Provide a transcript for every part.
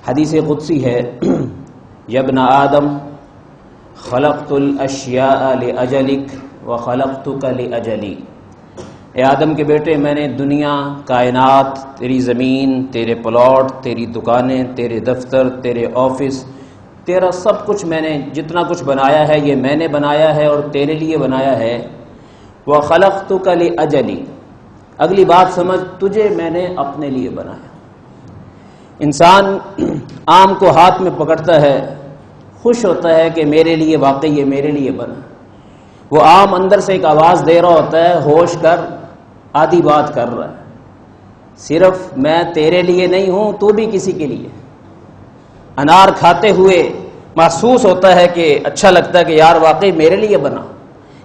حدیث قدسی ہے، یا ابن آدم خلقت الاشیاء لاجلک وخلقتک لاجلی، اے آدم کے بیٹے میں نے دنیا، کائنات، تیری زمین، تیرے پلاٹ، تیری دکانیں، تیرے دفتر، تیرے آفس، تیرا سب کچھ میں نے جتنا کچھ بنایا ہے یہ میں نے بنایا ہے اور تیرے لیے بنایا ہے۔ وخلقتک لاجلی، اگلی بات سمجھ، تجھے میں نے اپنے لیے بنایا۔ انسان آم کو ہاتھ میں پکڑتا ہے، خوش ہوتا ہے کہ میرے لیے، واقعی یہ میرے لیے بنا۔ وہ آم اندر سے ایک آواز دے رہا ہوتا ہے، ہوش کر، آدھی بات کر رہا ہے، صرف میں تیرے لیے نہیں ہوں، تو بھی کسی کے لیے۔ انار کھاتے ہوئے محسوس ہوتا ہے کہ اچھا لگتا ہے کہ یار واقعی میرے لیے بنا،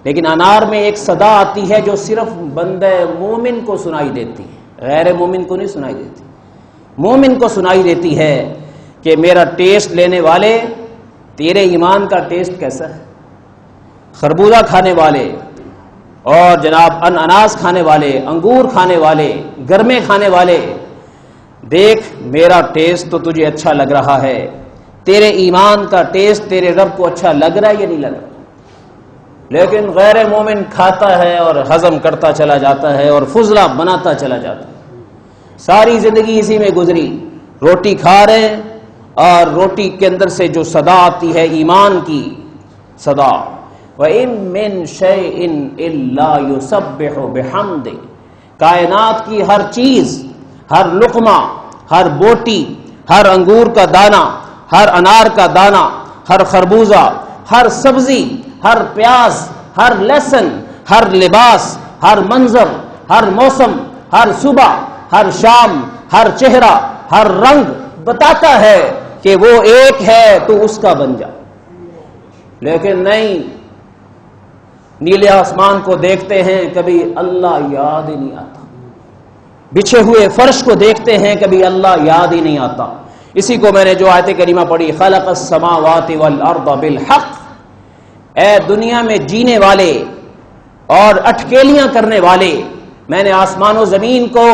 لیکن انار میں ایک صدا آتی ہے جو صرف بندہ مومن کو سنائی دیتی ہے، غیر مومن کو نہیں سنائی دیتی۔ مومن کو سنائی دیتی ہے کہ میرا ٹیسٹ لینے والے، تیرے ایمان کا ٹیسٹ کیسا ہے؟ خربوزہ کھانے والے اور جناب اناناس کھانے والے، انگور کھانے والے، گرمے کھانے والے، دیکھ میرا ٹیسٹ تو تجھے اچھا لگ رہا ہے، تیرے ایمان کا ٹیسٹ تیرے رب کو اچھا لگ رہا ہے یا نہیں لگ رہا؟ لیکن غیر مومن کھاتا ہے اور ہضم کرتا چلا جاتا ہے اور فضلہ بناتا چلا جاتا ہے۔ ساری زندگی اسی میں گزری، روٹی کھا رہے ہیں اور روٹی کے اندر سے جو صدا آتی ہے ایمان کی صدا، وَإِن مِّن شَيْءٍ إِلَّا يُسَبِّحُ بِحَمْدِهِ، کائنات کی ہر چیز، ہر لقمہ، ہر بوٹی، ہر انگور کا دانہ، ہر انار کا دانہ، ہر خربوزہ، ہر سبزی، ہر پیاز، ہر لہسن، ہر لباس، ہر منظر، ہر موسم، ہر صبح، ہر شام، ہر چہرہ، ہر رنگ بتاتا ہے کہ وہ ایک ہے، تو اس کا بن جا۔ لیکن نہیں، نیلے آسمان کو دیکھتے ہیں، کبھی اللہ یاد ہی نہیں آتا، بچھے ہوئے فرش کو دیکھتے ہیں، کبھی اللہ یاد ہی نہیں آتا۔ اسی کو میں نے جو آیت کریمہ پڑھی، خلق السماوات والارض بالحق، اے دنیا میں جینے والے اور اٹکیلیاں کرنے والے، میں نے آسمان و زمین کو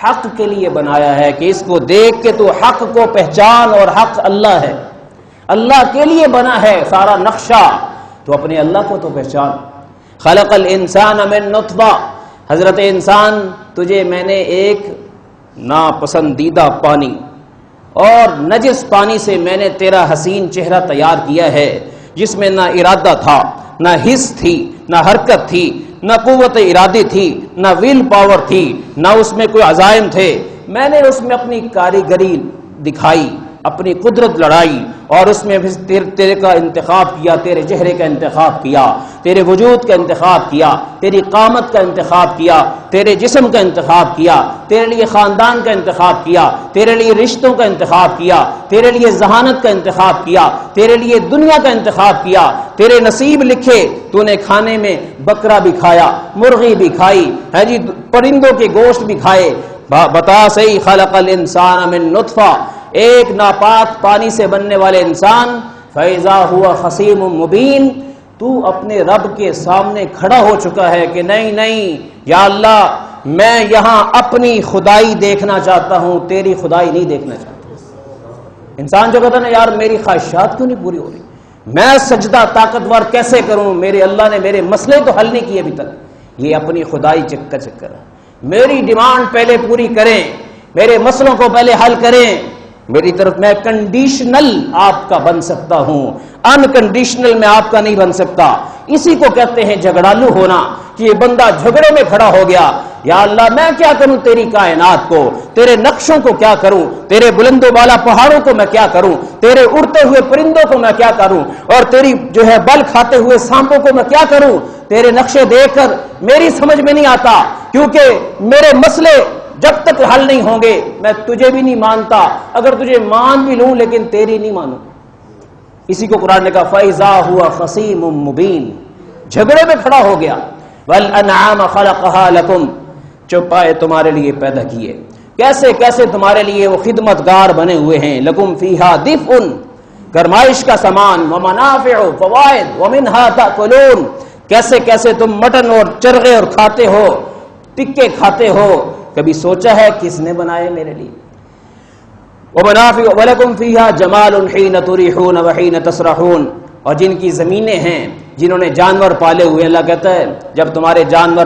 حق کے لیے بنایا ہے کہ اس کو دیکھ کے تو حق کو پہچان، اور حق اللہ ہے، اللہ کے لیے بنا ہے سارا نقشہ، تو اپنے اللہ کو تو پہچان۔ خلق الانسان من نطفہ، حضرت انسان تجھے میں نے ایک ناپسندیدہ پانی اور نجس پانی سے میں نے تیرا حسین چہرہ تیار کیا ہے، جس میں نہ ارادہ تھا، نہ حس تھی، نہ حرکت تھی، نہ قوت ارادی تھی، نہ ویل پاور تھی، نہ اس میں کوئی عزائم تھے۔ میں نے اس میں اپنی کاریگری دکھائی، اپنی قدرت لڑائی، اور اس میں تیرے کا انتخاب کیا، تیرے چہرے کا انتخاب کیا، تیرے وجود کا انتخاب کیا، تیری قامت کا انتخاب کیا، تیرے جسم کا انتخاب کیا، تیرے لیے خاندان کا انتخاب کیا، تیرے لیے رشتوں کا انتخاب کیا، تیرے لیے ذہانت کا انتخاب کیا، تیرے لیے دنیا کا انتخاب کیا، تیرے نصیب لکھے، تو نے کھانے میں بکرا بھی کھایا، مرغی بھی کھائی، ہے جی، پرندوں کے گوشت بھی کھائے۔ بتا صحیح، خلق الانسان من نطفہ، ایک ناپاک پانی سے بننے والے انسان، فَإِذَا هُوَ خَصِيمٌ مُبِينٌ، تو اپنے رب کے سامنے کھڑا ہو چکا ہے کہ نہیں یا اللہ، میں یہاں اپنی خدائی دیکھنا چاہتا ہوں، تیری خدائی نہیں دیکھنا چاہتا۔ انسان جو کہتا ہے نا یار میری خواہشات کیوں نہیں پوری ہو رہی، میں سجدہ طاقتور کیسے کروں، میرے اللہ نے میرے مسئلے تو حل نہیں کیے ابھی تک، یہ اپنی خدائی کا چکر ہے۔ میری ڈیمانڈ پہلے پوری کریں، میرے مسئلوں کو پہلے حل کریں، میری طرف میں کنڈیشنل آپ کا بن سکتا ہوں، انکنڈیشنل میں آپ کا نہیں بن سکتا۔ اسی کو کہتے ہیں جھگڑالو ہونا، کہ یہ بندہ جھگڑے میں کھڑا ہو گیا، یا اللہ میں کیا کروں تیری کائنات کو، تیرے نقشوں کو کیا کروں، تیرے بلند و بالا پہاڑوں کو میں کیا کروں، تیرے اڑتے ہوئے پرندوں کو میں کیا کروں، اور تیری جو ہے بل کھاتے ہوئے سانپوں کو میں کیا کروں۔ تیرے نقشے دیکھ کر میری سمجھ میں نہیں آتا، کیونکہ میرے مسئلے جب تک حل نہیں ہوں گے میں تجھے بھی نہیں مانتا، اگر تجھے مان بھی لوں لیکن تیری نہیں مانوں۔ اسی کو قرآن نے کہا فَإِذَا هُوَ خَصِيمٌ مُبِينٌ، جھگڑے میں کھڑا ہو گیا۔ وَالْأَنْعَامَ خَلَقَهَا لَكُمْ، چوپائے تمہارے لیے پیدا کیے، کیسے کیسے تمہارے لیے وہ خدمتگار بنے ہوئے ہیں۔ لَكُمْ فِيهَا دِفْءٌ، گرمائش کا سامان، وَمَنَافِعُ فَوَائِدُ وَمِنْهَا تَأْكُلُونَ، کیسے کیسے تم مٹن اور چرغے اور کھاتے ہو، ٹکے کھاتے ہو۔ کبھی سوچا ہے کس نے بنائے میرے لیے؟ ومنافع ولکم فیہا جمال حین تریحون وحین تسرحون، اور جن کی زمینیں ہیں، جنہوں نے جانور پالے ہوئے، اللہ کہتا ہے جب تمہارے جانور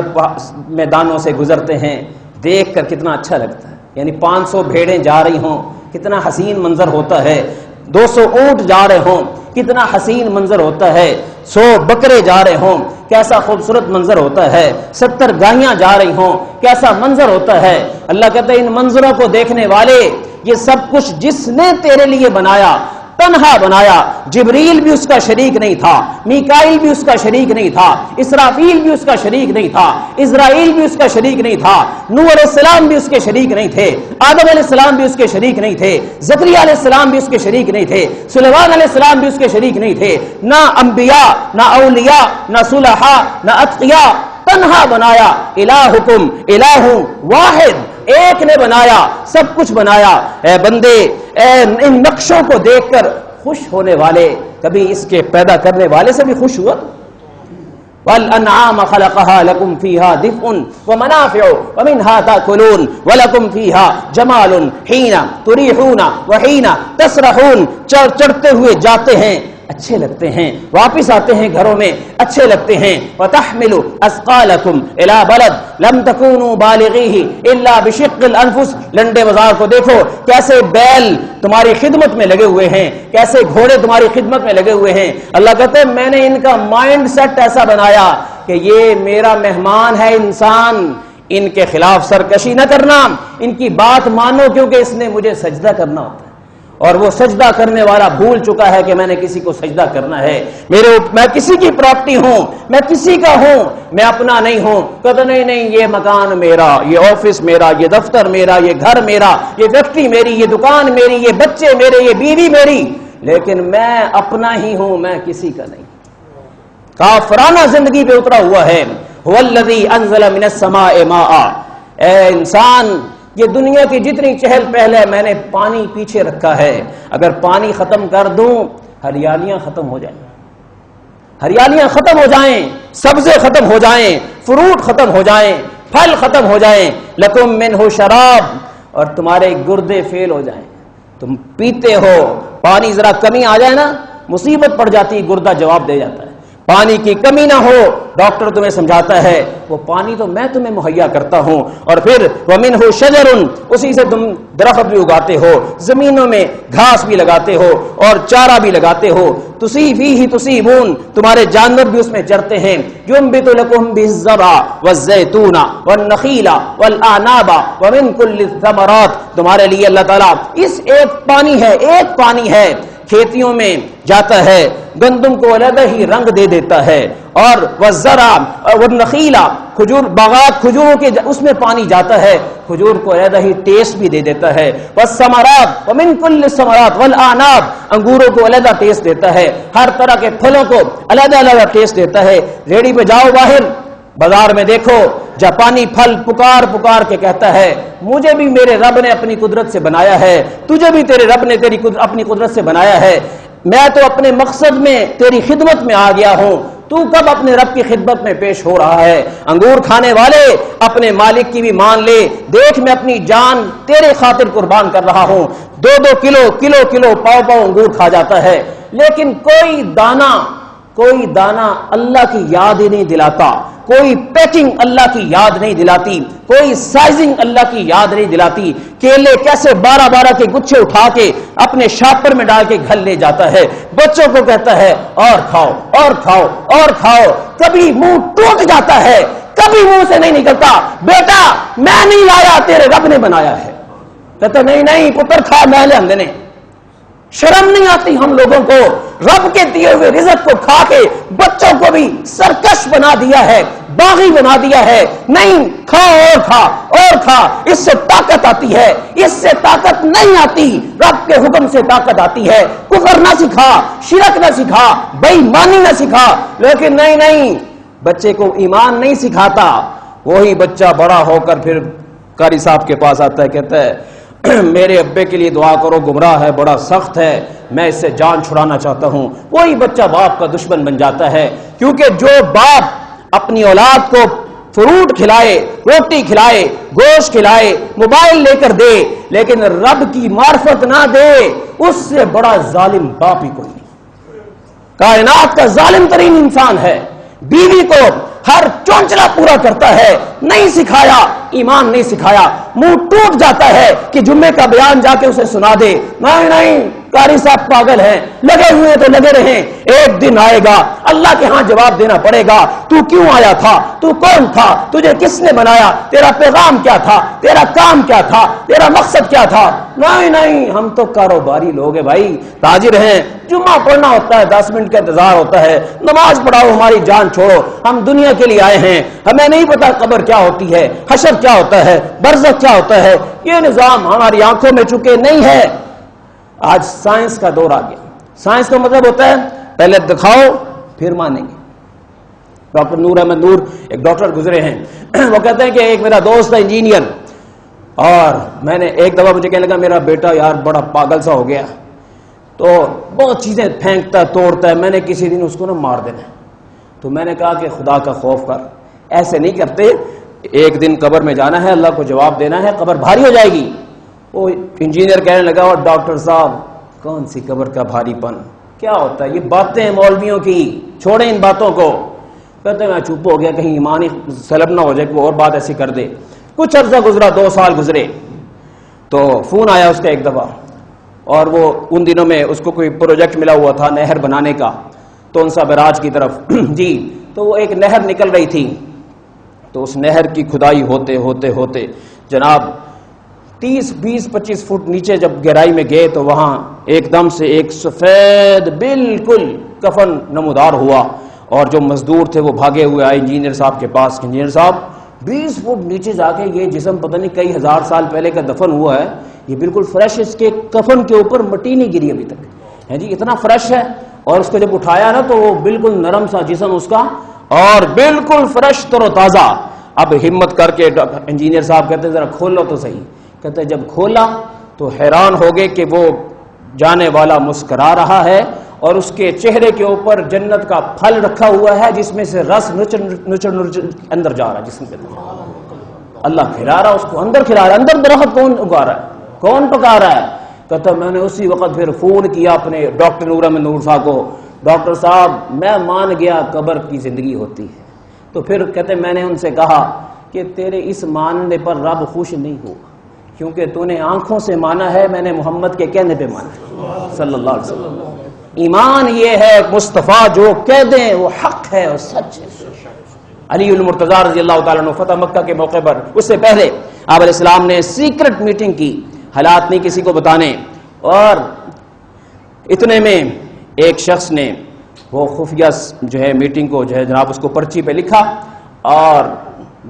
میدانوں سے گزرتے ہیں دیکھ کر کتنا اچھا لگتا ہے، یعنی 500 بھیڑیں جا رہی ہوں کتنا حسین منظر ہوتا ہے، 200 اونٹ جا رہے ہوں کتنا حسین منظر ہوتا ہے، 100 بکرے جا رہے ہوں کیسا خوبصورت منظر ہوتا ہے، 70 گائیاں جا رہی ہوں کیسا منظر ہوتا ہے۔ اللہ کہتا ہے ان منظروں کو دیکھنے والے، یہ سب کچھ جس نے تیرے لیے بنایا، تنہا بنایا، جبریل بھی اس کا شریک نہیں تھا، میکائیل بھی اس کا شریک نہیں تھا، اسرافیل بھی اس کا شریک نہیں تھا، اسرائیل بھی اس کا شریک نہیں تھا، نوح علیہ السلام بھی اس کے شریک نہیں تھے، آدم علیہ السلام بھی اس کے شریک نہیں تھے، زکریا علیہ السلام بھی اس کے شریک نہیں تھے، سلیمان علیہ السلام بھی اس کے شریک نہیں تھے، نہ انبیاء، نہ اولیاء، نہ صلحاء، نہ اتقیاء، تنہا بنایا۔ الہکم الہ واحد، ایک نے بنایا، سب کچھ بنایا۔ اے بندے، ان نقشوں کو دیکھ کر خوش ہونے والے، کبھی اس کے پیدا کرنے والے سے بھی خوش ہوا؟ وَالْأَنْعَامَ خَلَقَهَا لَكُمْ فِيهَا دِفْءٌ وَمَنَافِعُ وَمِنْهَا تَأْكُلُونَ وَلَكُمْ فِيهَا جَمَالٌ حِينَ تُرِيحُونَ وَحِينَ تَسْرَحُونَ، چڑھتے ہوئے جاتے ہیں اچھے لگتے ہیں، واپس آتے ہیں گھروں میں اچھے لگتے ہیں۔ وَتَحْمِلُ أَثْقَالَكُمْ إِلَى بَلَدٍ لَمْ تَكُونُوا بَالِغِيهِ إِلَّا بِشِقِّ الْأَنفُسِ، لنڈے بازار کو دیکھو کیسے بیل تمہاری خدمت میں لگے ہوئے ہیں، کیسے گھوڑے تمہاری خدمت میں لگے ہوئے ہیں۔ اللہ کہتے ہیں میں نے ان کا مائنڈ سیٹ ایسا بنایا کہ یہ میرا مہمان ہے انسان، ان کے خلاف سرکشی نہ کرنا، ان کی بات مانو کیونکہ اس نے مجھے سجدہ کرنا ہوتا ہے، اور وہ سجدہ کرنے والا بھول چکا ہے کہ میں نے کسی کو سجدہ کرنا ہے۔ میں کسی کی پراپرٹی ہوں، میں کسی کا ہوں، میں اپنا نہیں ہوں۔ کہتا نہیں یہ مکان میرا، یہ آفس میرا، یہ دفتر میرا، یہ گھر میرا، یہ فیکٹری میری، یہ دکان میری، یہ بچے میرے، یہ بیوی میری، لیکن میں اپنا ہی ہوں، میں کسی کا نہیں۔ کافرانہ زندگی پہ اترا ہوا ہے۔ هو الذی انزل من السماء ماء، اے انسان یہ دنیا کی جتنی چہل پہل ہے میں نے پانی پیچھے رکھا ہے، اگر پانی ختم کر دوں ہریالیاں ختم ہو جائیں، ہریالیاں ختم ہو جائیں، سبزے ختم ہو جائیں، فروٹ ختم ہو جائیں، پھل ختم ہو جائیں، لکم منہ شراب، اور تمہارے گردے فیل ہو جائیں، تم پیتے ہو، پانی ذرا کمی آ جائے نا مصیبت پڑ جاتی، گردہ جواب دے جاتا ہے۔ پانی کی کمی نہ ہو، ڈاکٹر تمہیں سمجھاتا ہے وہ پانی تو میں تمہیں مہیا کرتا ہوں، اور پھر وَمِنْهُ شَجَرٌ، اسی سے تم درخت بھی اگاتے ہو، زمینوں میں گھاس بھی لگاتے ہو اور چارہ بھی لگاتے ہو، فِيهِ تُصِيبُونَ، تمہارے جانور بھی اس میں چرتے ہیں، يُنبِتُ لَكُمْ بِهِ الزَّرْعَ وَالزَّيْتُونَ وَالنَّخِيلَ وَالْأَعْنَابَ وَمِنْ كُلِّ الثَّمَرَاتِ، تمہارے لیے اللہ تعالیٰ اس ایک پانی ہے کھیتیوں میں جاتا ہے، گندم کو علیحدہ ہی رنگ دے دیتا ہے، اور والزرع والنخیل، کھجور باغات کھجوروں کے اس میں پانی جاتا ہے، کھجور کو علیحدہ ہی ٹیسٹ بھی دے دیتا ہے، والثمرات ومن کل الثمرات والاعناب، انگوروں کو علیحدہ ٹیسٹ دیتا ہے، ہر طرح کے پھلوں کو علیحدہ ٹیسٹ دیتا ہے۔ ریڑھی پہ جاؤ باہر بازار میں دیکھو، جاپانی پھل پکار کے کہتا ہے مجھے بھی میرے رب نے اپنی قدرت سے بنایا ہے، تجھے بھی تیرے رب نے اپنی قدرت سے بنایا ہے، میں تو اپنے مقصد میں تیری خدمت میں آ گیا ہوں، تو کب اپنے رب کی خدمت میں پیش ہو رہا ہے؟ انگور کھانے والے اپنے مالک کی بھی مان لے، دیکھ میں اپنی جان تیرے خاطر قربان کر رہا ہوں، 2 کلو پاؤ انگور کھا جاتا ہے، لیکن کوئی دانہ اللہ کی یاد ہی نہیں دلاتا، کوئی پیکنگ اللہ کی یاد نہیں دلاتی، کوئی سائزنگ اللہ کی یاد نہیں دلاتی۔ کیلے کیسے 12 کے گچھے اٹھا کے اپنے شاپر میں ڈال کے گھر لے جاتا ہے، بچوں کو کہتا ہے اور کھاؤ اور کھاؤ اور کھاؤ، کبھی منہ ٹوٹ جاتا ہے، کبھی منہ سے نہیں نکلتا بیٹا میں نہیں لایا تیرے رب نے بنایا ہے، کہتا نہیں پتر کھا میں لے ہم نے۔ شرم نہیں آتی ہم لوگوں کو؟ رب کے دیے ہوئے رزق کو کھا کے بچوں کو بھی سرکش بنا دیا ہے، باغی بنا دیا ہے، نہیں کھا اور کھا، اس سے طاقت آتی ہے، اس سے طاقت نہیں آتی، رب کے حکم سے طاقت آتی ہے۔ کفر نہ سکھا، شرک نہ سکھا، بے ایمانی نہ سکھا، لیکن نہیں بچے کو ایمان نہیں سکھاتا، وہی بچہ بڑا ہو کر پھر قاری صاحب کے پاس آتا ہے، کہتا ہے میرے ابے کے لیے دعا کرو، گمراہ ہے، بڑا سخت ہے، میں اس سے جان چھڑانا چاہتا ہوں۔ وہی بچہ باپ کا دشمن بن جاتا ہے، کیونکہ جو باپ اپنی اولاد کو فروٹ کھلائے، روٹی کھلائے، گوشت کھلائے، موبائل لے کر دے، لیکن رب کی معرفت نہ دے، اس سے بڑا ظالم باپ ہی کوئی نہیں۔ کائنات کا ظالم ترین انسان ہے، بیوی کو ہر چونچلا پورا کرتا ہے، نہیں سکھایا، ایمان نہیں سکھایا، منہ ٹوٹ جاتا ہے کہ جمعے کا بیان جا کے اسے سنا دے، نہیں قاری صاحب پاگل ہیں، لگے ہوئے تو لگے رہیں، ایک دن آئے گا اللہ کے ہاں جواب دینا پڑے گا، تو کیوں آیا تھا، تو کون تھا، تجھے کس نے بنایا، تیرا پیغام کیا تھا، تیرا کام کیا تھا، تیرا مقصد کیا تھا۔ نہیں ہم تو کاروباری لوگ ہیں بھائی، تاجر ہیں، جمعہ پڑھنا ہوتا ہے، 10 منٹ کا انتظار ہوتا ہے، نماز پڑھاؤ، ہماری جان چھوڑو، ہم دنیا کے لیے آئے ہیں، ہمیں نہیں پتا قبر کیا ہوتی ہے، حشر کیا ہوتا ہے، برزخ کیا ہوتا ہے، یہ نظام ہماری آنکھوں میں چکے نہیں ہے۔ آج سائنس کا دور آ گیا۔ سائنس کا مطلب ہوتا ہے پہلے دکھاؤ پھر مانیں گے۔ ڈاکٹر نور احمد نور ایک ڈاکٹر گزرے ہیں، وہ کہتے ہیں کہ ایک میرا دوست ہے انجینئر، اور میں نے ایک دفعہ مجھے کہنے لگا میرا بیٹا یار بڑا پاگل سا ہو گیا، تو بہت چیزیں پھینکتا ہے، توڑتا ہے، میں نے کسی دن اس کو مار دینا۔ تو میں نے کہا کہ خدا کا خوف کر، ایسے نہیں کرتے، ایک دن قبر میں جانا ہے، اللہ کو جواب دینا ہے، قبر بھاری ہو جائے گی۔ وہ انجینئر کہنے لگا اور ڈاکٹر صاحب کون سی قبر کا بھاری پن، کیا ہوتا ہے، یہ باتیں مولویوں کی، چھوڑیں ان باتوں کو۔ کہتے ہیں میں چپ ہو گیا کہیں ایمان ہی سلب نہ ہو جائے کہ وہ اور بات ایسی کر دے۔ کچھ عرصہ گزرا، 2 سال گزرے، تو فون آیا اس کا ایک دفعہ، اور وہ ان دنوں میں اس کو کوئی پروجیکٹ ملا ہوا تھا نہر بنانے کا، تو ان سا براج کی طرف جی، تو وہ ایک نہر نکل رہی تھی، تو اس نہر کی کھدائی ہوتے ہوتے ہوتے جناب 30 20 25 فٹ نیچے جب گہرائی میں گئے تو وہاں ایک دم سے ایک سفید بالکل کفن نمودار ہوا، اور جو مزدور تھے وہ بھاگے ہوئے آئے انجینئر صاحب کے پاس۔ انجینئر صاحب 20 فٹ نیچے جا کے یہ جسم پتہ نہیں کئی ہزار سال پہلے کا دفن ہوا ہے، یہ بالکل فریش، اس کے کفن کے اوپر مٹی نہیں گری ابھی تک ہے جی، اتنا فریش ہے، اور اس کو جب اٹھایا نا تو وہ بالکل نرم سا جسم اس کا، اور بالکل فریش تر و تازہ۔ اب ہمت کر کے انجینئر صاحب کہتے ہیں ذرا کھولو تو صحیح، کہتے ہیں جب کھولا تو حیران ہو گئے کہ وہ جانے والا مسکرا رہا ہے، اور اس کے چہرے کے اوپر جنت کا پھل رکھا ہوا ہے جس میں سے رس نچڑ نچڑ اندر جا رہا ہے جسم کے اندر، اللہ کھلا رہا اس کو، اندر کھلا رہا ہے۔ اندر درخت کون اگا رہا ہے، کون پکا رہا ہے؟ کہتا میں نے اسی وقت پھر فون کیا اپنے ڈاکٹر نور احمد نور صاحب کو، ڈاکٹر صاحب میں مان گیا قبر کی زندگی ہوتی ہے۔ تو پھر کہتے میں نے ان سے کہا کہ تیرے اس ماننے پر رب خوش نہیں ہوا، کیونکہ تو نے آنکھوں سے مانا ہے، میں نے محمد کے کہنے پہ مانا ہے صلی اللہ علیہ وسلم۔ ایمان یہ ہے مصطفیٰ جو کہہ دیں وہ حق ہے اور سچ ہے۔ علی المرتضیٰ رضی اللہ تعالیٰ عنہ فتح مکہ کے موقع پر، اس سے پہلے آپ علیہ السلام نے سیکرٹ میٹنگ کی، حالات نہیں کسی کو بتانے، اور اتنے میں ایک شخص نے وہ خفیہ جو ہے میٹنگ کو جو ہے جناب اس کو پرچی پہ لکھا اور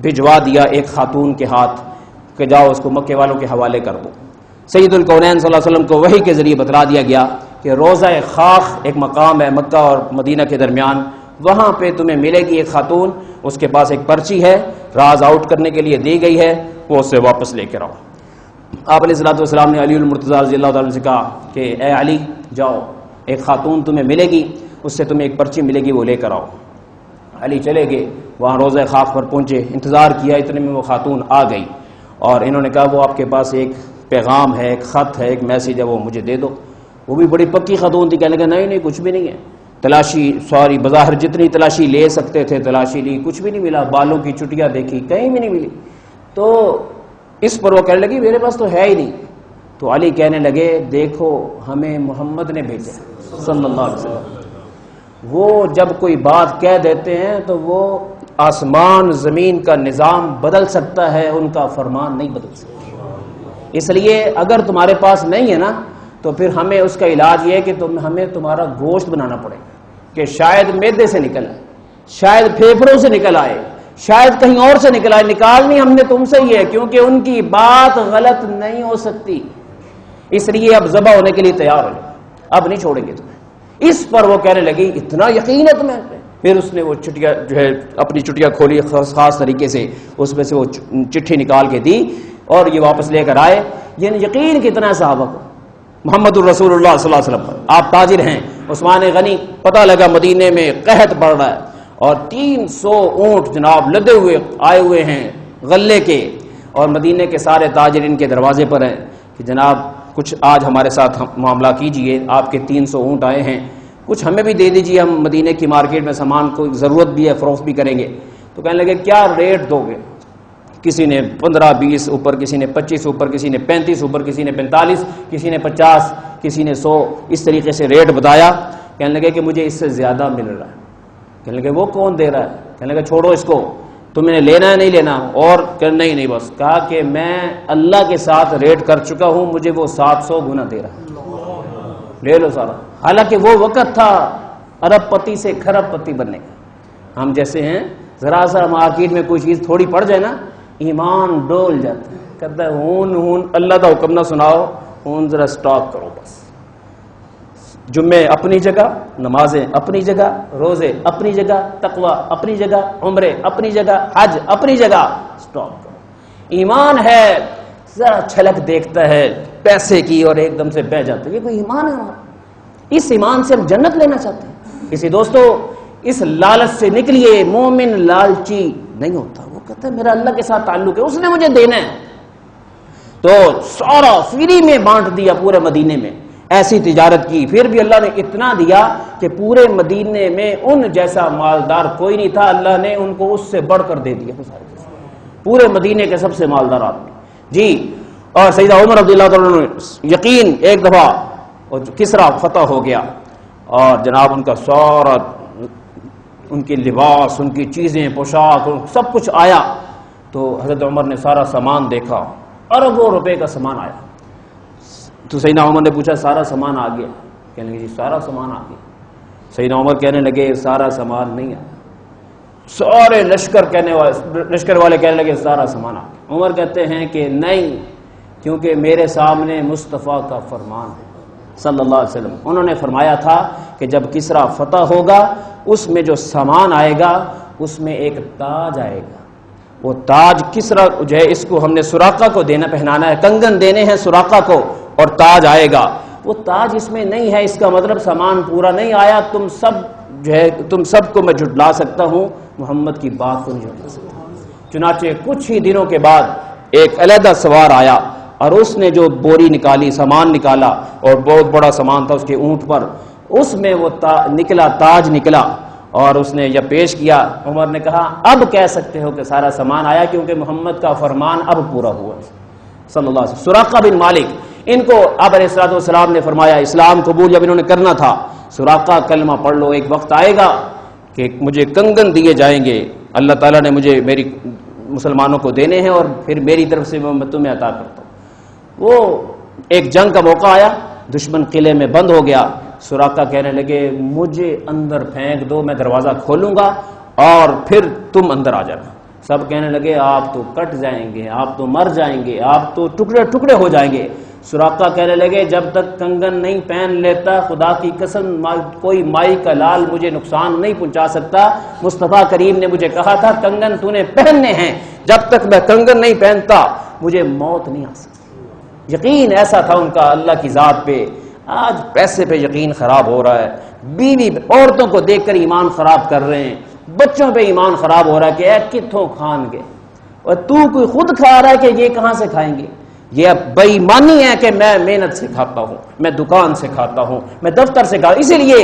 بھجوا دیا ایک خاتون کے ہاتھ کہ جاؤ اس کو مکے والوں کے حوالے کر دو۔ سید الکونین صلی اللہ علیہ وسلم کو وحی کے ذریعے بتلا دیا گیا کہ روضہ خاخ ایک مقام ہے مکہ اور مدینہ کے درمیان، وہاں پہ تمہیں ملے گی ایک خاتون، اس کے پاس ایک پرچی ہے، راز آؤٹ کرنے کے لیے دی گئی ہے، وہ اسے واپس لے کر آؤ۔ آپ علیہ السلام نے علی المرتضیٰ رضی اللہ تعالیٰ سے کہا کہ اے علی جاؤ، ایک خاتون تمہیں ملے گی، اس سے تمہیں ایک پرچی ملے گی، وہ لے کر آؤ۔ علی چلے گئے، وہاں روضہ خاخ پر پہنچے، انتظار کیا، اتنے میں وہ خاتون آ گئی، اور انہوں نے کہا وہ آپ کے پاس ایک پیغام ہے، ایک خط ہے، ایک میسیج ہے، وہ مجھے دے دو۔ وہ بھی بڑی پکی خاتون تھی، کہنے لگا نہیں کچھ بھی نہیں ہے، تلاشی سوری بظاہر جتنی تلاشی لے سکتے تھے تلاشی لی، کچھ بھی نہیں ملا، بالوں کی چٹیاں دیکھی کہیں بھی نہیں ملی۔ تو اس پر وہ کہنے لگی میرے پاس تو ہے ہی نہیں۔ تو علی کہنے لگے دیکھو ہمیں محمد نے بھیجا صلی اللہ علیہ وسلم، وہ جب کوئی بات کہہ دیتے ہیں تو وہ آسمان زمین کا نظام بدل سکتا ہے، ان کا فرمان نہیں بدل سکتا۔ اس لیے اگر تمہارے پاس نہیں ہے نا تو پھر ہمیں اس کا علاج یہ ہے کہ ہمیں تمہارا گوشت بنانا پڑے گا، کہ شاید معدے سے نکل آئے، شاید پھیپھڑوں سے نکل آئے، شاید کہیں اور سے نکل آئے، نکالنی ہم نے تم سے ہی ہے، کیونکہ ان کی بات غلط نہیں ہو سکتی۔ اس لیے اب ذبح ہونے کے لیے تیار ہو جاؤ، اب نہیں چھوڑیں گے تمہیں۔ اس پر وہ کہنے لگی اتنا یقین ہے تمہیں؟ پھر اس نے وہ چٹیا جو ہے اپنی چٹیا کھولی خاص طریقے سے، اس میں سے وہ چٹھی نکال کے دی اور یہ واپس لے کر آئے۔ یعنی یقین کتنا ہے صحابہ کو محمد الرسول اللہ صلی اللہ علیہ وسلم پر۔ آپ تاجر ہیں، عثمان غنی پتہ لگا مدینے میں قحط پڑ رہا ہے، اور 300 اونٹ جناب لدے ہوئے آئے ہوئے ہیں غلے کے، اور مدینے کے سارے تاجرین کے دروازے پر ہیں کہ جناب کچھ آج ہمارے ساتھ معاملہ کیجئے، آپ کے 300 اونٹ آئے ہیں، کچھ ہمیں بھی دے دیجئے، ہم مدینے کی مارکیٹ میں سامان کو ضرورت بھی ہے، فروخت بھی کریں گے۔ تو کہنے لگے کیا ریٹ دو گے؟ کسی نے 15-20 اوپر، کسی نے 25 اوپر، کسی نے 35 اوپر، کسی نے 45، کسی نے 50، کسی نے 100، اس طریقے سے ریٹ بتایا۔ کہنے لگے کہ مجھے اس سے زیادہ مل رہا ہے۔ کہنے لگے وہ کون دے رہا ہے؟ کہنے لگے چھوڑو اس کو، تمہیں نے لینا ہے نہیں لینا؟ اور کہ نہیں بس، کہا کہ میں اللہ کے ساتھ ریٹ کر چکا ہوں، مجھے وہ 700 گنا دے رہا ہے، لے لو سارا۔ حالانکہ وہ وقت تھا ارب پتی سے کھرب پتی بننے کا۔ ہم جیسے ہیں ذرا سا مارکیٹ میں کوئی چیز تھوڑی پڑ جائے نا، ایمان ڈول جاتا ہے، کہتا ہے ہون اللہ کا حکم نہ سناؤ، ہون ذرا سٹاک کرو بس۔ جمعے اپنی جگہ، نمازیں اپنی جگہ، روزے اپنی جگہ، تقوی اپنی جگہ، عمرے اپنی جگہ، حج اپنی جگہ، سٹاک کرو۔ ایمان ہے ذرا چھلک دیکھتا ہے پیسے کی اور ایک دم سے بہ جاتا ہے، یہ کوئی ایمان ہے ہمارا؟ اس ایمان سے ہم جنت لینا چاہتے ہیں؟ کسی دوستو اس لالچ سے نکلیے، مومن لالچی نہیں ہوتا، وہ کہتا ہے میرا اللہ کے ساتھ تعلق ہے، اس نے مجھے دینا ہے۔ تو سارا فری میں بانٹ دیا پورے مدینے میں، ایسی تجارت کی، پھر بھی اللہ نے اتنا دیا کہ پورے مدینے میں ان جیسا مالدار کوئی نہیں تھا، اللہ نے ان کو اس سے بڑھ کر دے دیا پورے مدینے کے سب سے مالدار آدمی جی۔ اور سیدہ عمر رضی اللہ تعالیٰ نے یقین ایک دفعہ اور کسرا فتح ہو گیا، اور جناب ان کا سارا، ان کے لباس، ان کی چیزیں، پوشاک، سب کچھ آیا، تو حضرت عمر نے سارا سامان دیکھا، اربوں روپے کا سامان آیا۔ تو سیدنا عمر نے پوچھا سارا سامان آ گیا؟ کہنے لگے جی سارا سامان آ گیا۔ سیدنا عمر کہنے لگے سارا سامان نہیں آیا۔ سارے لشکر والے کہنے لگے سارا سامان آ گیا۔ عمر کہتے ہیں کہ نہیں، کیونکہ میرے سامنے مصطفیٰ کا فرمان ہے صلی اللہ علیہ وسلم، انہوں نے فرمایا تھا کہ جب کسرا فتح ہوگا اس میں جو سامان آئے گا اس میں ایک تاج آئے گا، وہ تاج کسرا جو ہے اس کو ہم نے سراقہ کو دینا، پہنانا ہے، کنگن دینے ہیں سراقہ کو، اور تاج آئے گا۔ وہ تاج اس میں نہیں ہے، اس کا مطلب سامان پورا نہیں آیا، تم سب کو میں جھٹلا سکتا ہوں، محمد کی بات کو نہیں جھٹلا سکتا۔ چنانچہ کچھ ہی دنوں کے بعد ایک علیحدہ سوار آیا، اور اس نے جو بوری نکالی، سامان نکالا، اور بہت بڑا سامان تھا اس کے اونٹ پر، اس میں وہ تاج نکلا، اور اس نے یہ پیش کیا۔ عمر نے کہا اب کہہ سکتے ہو کہ سارا سامان آیا، کیونکہ محمد کا فرمان اب پورا ہوا صلی اللہ علیہ وسلم۔ سراقہ بن مالک، ان کو آپ علیہ الصلوۃ والسلام نے فرمایا، اسلام قبول جب انہوں نے کرنا تھا، سراقہ کلمہ پڑھ لو، ایک وقت آئے گا کہ مجھے کنگن دیے جائیں گے، اللہ تعالیٰ نے مجھے میری مسلمانوں کو دینے ہیں، اور پھر میری طرف سے میں تمہیں عطا کرتا ہوں۔ وہ ایک جنگ کا موقع آیا، دشمن قلعے میں بند ہو گیا، سراقہ کہنے لگے مجھے اندر پھینک دو، میں دروازہ کھولوں گا اور پھر تم اندر آ جانا۔ سب کہنے لگے آپ تو کٹ جائیں گے، آپ تو مر جائیں گے، آپ تو ٹکڑے ٹکڑے ہو جائیں گے۔ سراقہ کہنے لگے جب تک کنگن نہیں پہن لیتا، خدا کی قسم کوئی مائی کا لال مجھے نقصان نہیں پہنچا سکتا۔ مصطفیٰ کریم نے مجھے کہا تھا کنگن تو نے پہننے ہیں، جب تک میں کنگن نہیں پہنتا مجھے موت نہیں آ سکتی۔ یقین ایسا تھا ان کا اللہ کی ذات پہ۔ آج پیسے پہ یقین خراب ہو رہا ہے، بیوی عورتوں کو دیکھ کر ایمان خراب کر رہے ہیں، بچوں پہ ایمان خراب ہو رہا ہے کہ اے کتھوں کھان گے، اور تو کوئی خود کھا رہا ہے کہ یہ کہاں سے کھائیں گے۔ یہ بے ایمانی ہے کہ میں محنت سے کھاتا ہوں، میں دکان سے کھاتا ہوں، میں دفتر سے کھاتا ہوں، اسی لیے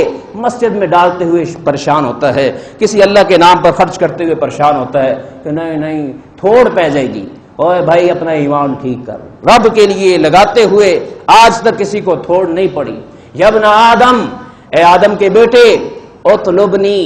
مسجد میں ڈالتے ہوئے پریشان ہوتا ہے، کسی اللہ کے نام پر خرچ کرتے ہوئے پریشان ہوتا ہے کہ نہیں تھوڑ پہ جائے گی۔ اوے بھائی اپنا ایمان ٹھیک کر، رب کے لیے لگاتے ہوئے آج تک کسی کو تھوڑ نہیں پڑی۔ یا ابن آدم، اے آدم کے بیٹے، اطلبنی،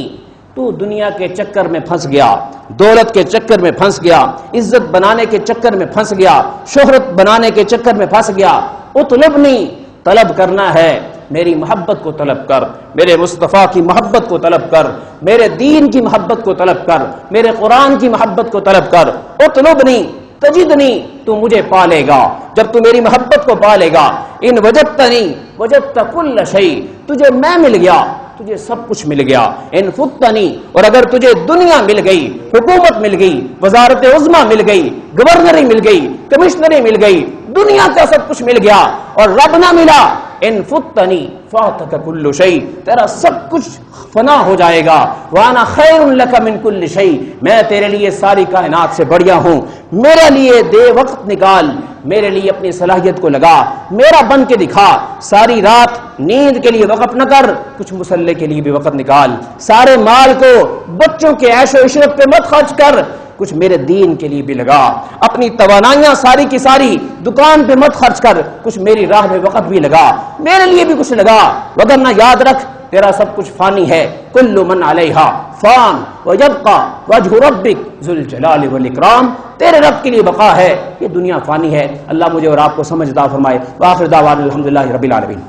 تو دنیا کے چکر میں پھنس گیا، دولت کے چکر میں پھنس گیا، عزت بنانے کے چکر میں پھنس گیا، شہرت بنانے کے چکر میں پھنس گیا۔ اطلبنی، طلب کرنا ہے، میری محبت کو طلب کر، میرے مصطفیٰ کی محبت کو طلب کر، میرے دین کی محبت کو طلب کر، میرے قرآن کی محبت کو طلب کر۔ اطلبنی تجدنی، تو مجھے پالے گا جب تو میری محبت کو پالے گا۔ ان وجدتنی وجدت کل شیء، تجھے میں مل گیا تجھے سب کچھ مل گیا۔ ان فتنی، اور اگر تجھے دنیا مل گئی، حکومت مل گئی، وزارت عظمیٰ مل گئی، گورنری مل گئی، کمشنری مل گئی، دنیا کا سب کچھ مل گیا اور رب نہ ملا، ان فتنی فاتک کل شیء، تیرا سب کچھ فنا ہو جائے گا، وانا خیر لک من کل شیء، میں تیرے لیے ساری کائنات سے بڑھیا ہوں، میرے لیے دے وقت نکال، میرے لیے اپنی صلاحیت کو لگا، میرا بن کے دکھا، ساری رات نیند کے لیے وقف نہ کر، کچھ مصلے کے لیے بھی وقت نکال، سارے مال کو بچوں کے عیش و عشرت پہ مت خرچ کر، کچھ میرے دین کے لیے بھی لگا، اپنی توانائیاں ساری کی ساری دکان پہ مت خرچ کر، کچھ میری راہ میں وقت بھی لگا، میرے لیے بھی کچھ لگا، وگرنہ یاد رکھ تیرا سب کچھ فانی ہے، کل من علیہا فان ویبقى وجہ ربک ذو الجلال والاکرام، تیرے رب کے لیے بقا ہے، یہ دنیا فانی ہے۔ اللہ مجھے اور آپ کو سمجھ عطا فرمائے۔ وآخر دعوانا الحمدللہ رب العالمین۔